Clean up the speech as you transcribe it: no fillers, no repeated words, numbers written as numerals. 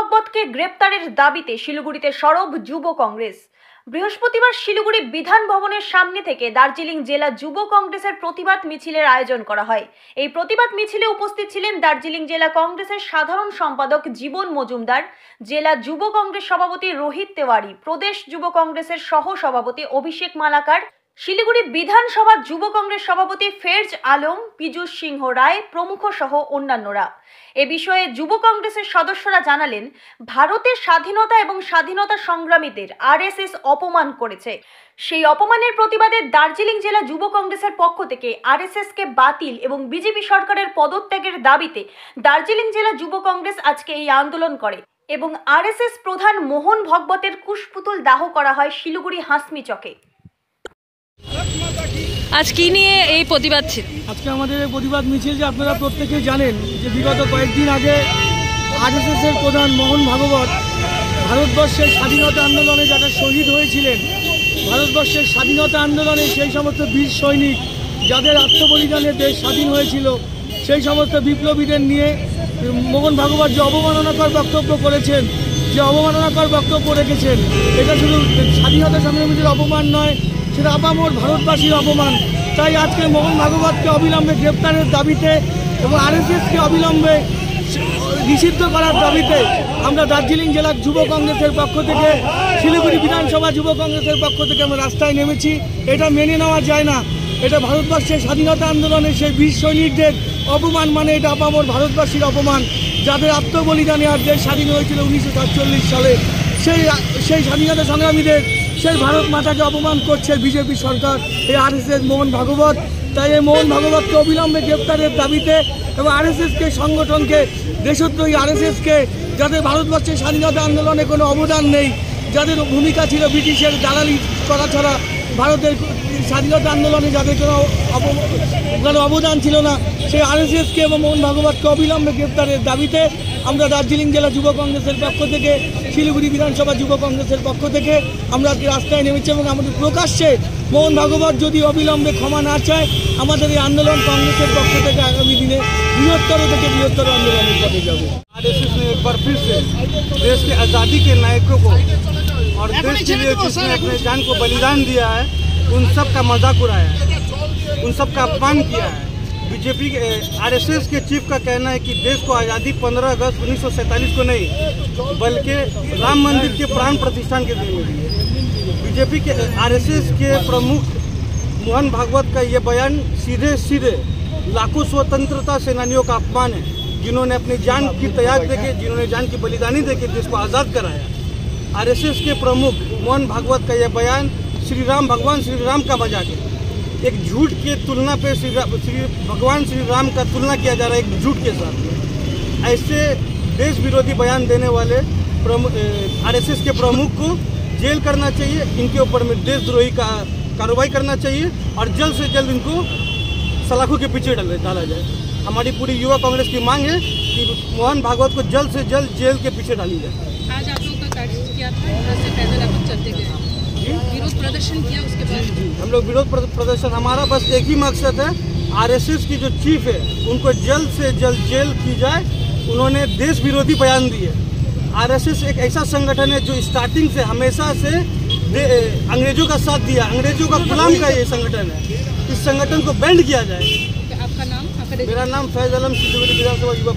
ভগবতকে গ্রেপ্তারের দাবিতে শিলিগুড়িতে সরব যুব কংগ্রেস। বৃহস্পতিবার শিলিগুড়ি বিধান ভবনের সামনে থেকে দার্জিলিং জেলা যুব কংগ্রেসের প্রতিবাদ মিছিলের আয়োজন করা হয়। এই প্রতিবাদ মিছিলে উপস্থিত ছিলেন দার্জিলিং জেলা কংগ্রেসের সাধারণ সম্পাদক জীবন মজুমদার, জেলা যুব কংগ্রেস সভাপতি রোহিত তেওয়ারি, প্রদেশ যুব কংগ্রেসের সহ সভাপতি অভিষেক মালাকার, শিলিগুড়ি বিধানসভা যুব কংগ্রেস সভাপতি ফেরজ আলম, পীযূষ সিংহ রায় প্রমুখ সহ অন্যান্যরা। এ বিষয়ে যুব কংগ্রেসের সদস্যরা জানালেন, ভারতের স্বাধীনতা এবং স্বাধীনতা সংগ্রামীদের আরএসএস অপমান করেছে। সেই অপমানের প্রতিবাদে দার্জিলিং জেলা যুব কংগ্রেসের পক্ষ থেকে আরএসএসকে বাতিল এবং বিজেপি সরকারের পদত্যাগের দাবিতে দার্জিলিং জেলা যুব কংগ্রেস আজকে এই আন্দোলন করে এবং আরএসএস প্রধান মোহন ভগবতের কুশপুতুল দাহ করা হয় শিলিগুড়ি হাসমি চকে। আজ কি নিয়ে এই প্রতিবাদ ছিল? আজকে আমাদের এই প্রতিবাদ মিছিল যে আপনারা প্রত্যেকেই জানেন যে বিগত কয়েকদিন আগে আরএসএসের প্রধান মোহন ভাগবত ভারতবর্ষের স্বাধীনতা আন্দোলনে যারা শহীদ হয়েছিলেন, ভারতবর্ষের স্বাধীনতা আন্দোলনে সেই সমস্ত বীর সৈনিক যাদের আত্মবলিদানে দেশ স্বাধীন হয়েছিল, সেই সমস্ত বিপ্লবীদের নিয়ে মোহন ভাগবত যে অবমাননাকর বক্তব্য করেছেন, যে অবমাননাকর বক্তব্য রেখেছেন, এটা শুধু স্বাধীনতা সংগ্রামীদের অপমান নয়, সেটা আপামর ভারতবাসীর অপমান। তাই আজকে মোহন ভাগবতকে অবিলম্বে গ্রেপ্তারের দাবিতে এবং আরএসএসকে অবিলম্বে নিষিদ্ধ করার দাবিতে আমরা দার্জিলিং জেলার যুব কংগ্রেসের পক্ষ থেকে, শিলিগুড়ি বিধানসভা যুব কংগ্রেসের পক্ষ থেকে আমরা রাস্তায় নেমেছি। এটা মেনে নেওয়া যায় না। এটা ভারতবর্ষের স্বাধীনতা আন্দোলনে সেই বীর সৈনিকদের অপমান, মানে এটা আপামর ভারতবাসীর অপমান, যাদের আত্মবলিদানে আর দেশ স্বাধীন হয়েছিল 1947 সালে। সেই স্বাধীনতা সংগ্রামীদের, সেই ভারত মাতাকে অপমান করছে বিজেপি সরকার, এই আরএসএস মোহন ভাগবত। তাই এই মোহন ভাগবতকে অবিলম্বে গ্রেপ্তারের দাবিতে এবং আরএসএসকে, সংগঠনকে, দেশদ্রোহী আরএসএসকে, যাদের ভারতবর্ষের স্বাধীনতা আন্দোলনে কোনো অবদান নেই, যাদের ভূমিকা ছিল ব্রিটিশের দালালি করা ছাড়া, ভারতের স্বাধীনতা আন্দোলনে যাদের কোনো অবদান ছিল না, সেই আরএসএসকে এবং মোহন ভাগবতকে অবিলম্বে গ্রেপ্তারের দাবিতে আমরা দার্জিলিং জেলা যুব কংগ্রেসের পক্ষ থেকে, শিলিগুড়ি বিধানসভা যুব কংগ্রেসের পক্ষ থেকে আমরা রাস্তায় নেমেছি এবং আমাদের প্রকাশ্যে মোহন ভাগবত যদি অবিলম্বে ক্ষমা না চায়, আমাদের এই আন্দোলন কংগ্রেসের পক্ষ থেকে আগামী দিনে বৃহত্তর থেকে বৃহত্তর আন্দোলনের পথে যাবে। आरएसएस ने एक बार फिर से देश के आज़ादी के नायकों को और देश के लिए जिसने अपने जान को बलिदान दिया है, उन सब का मजाक उड़ाया है, उन सब का अपमान किया है। बीजेपी के आरएसएस के चीफ का कहना है कि देश को आज़ादी 15 अगस्त 1947 को नहीं, बल्कि राम मंदिर के प्राण प्रतिष्ठान के दिन मिली है। बीजेपी के आरएसएस के प्रमुख मोहन भागवत का ये बयान सीधे सीधे लाखों स्वतंत्रता सेनानियों का अपमान है, जिन्होंने अपनी जान की त्याग देके, जिन्होंने जान की बलिदानी देके देश को आज़ाद कराया। आरएसएस के प्रमुख मोहन भागवत का यह बयान भगवान श्री राम का मजाक है। एक झूठ के तुलना पे भगवान श्री राम का तुलना किया जा रहा है एक झूठ के साथ। ऐसे देश विरोधी बयान देने वाले आरएसएस के प्रमुख को जेल करना चाहिए, इनके ऊपर में देशद्रोही का कार्रवाई करना चाहिए और जल्द से जल्द इनको सलाखों के पीछे डाला जाए। हमारी पूरी युवा कांग्रेस की मांग है कि मोहन भागवत को जल्द से जल्द जेल के पीछे डाली जाए। आज आप लोगों का कार्यक्रम किया था, यहाँ से पैदल आप लोग चलते गए, विरोध प्रदर्शन किया, उसके बाद हम लोग विरोध प्रदर्शन, हमारा बस एक ही मकसद है, आरएसएस की जो चीफ है उनको जल्द से जल्द जेल की जाए। उन्होंने देश विरोधी बयान दिए। आरएसएस एक ऐसा संगठन है जो स्टार्टिंग से हमेशा से अंग्रेजों का साथ दिया, अंग्रेजों का गुलाम का ये संगठन है। इस संगठन को बैंड किया जाए। आपका नाम? मेरा नाम फैज आलम, शिलिगुड़ी विधानसभा युवा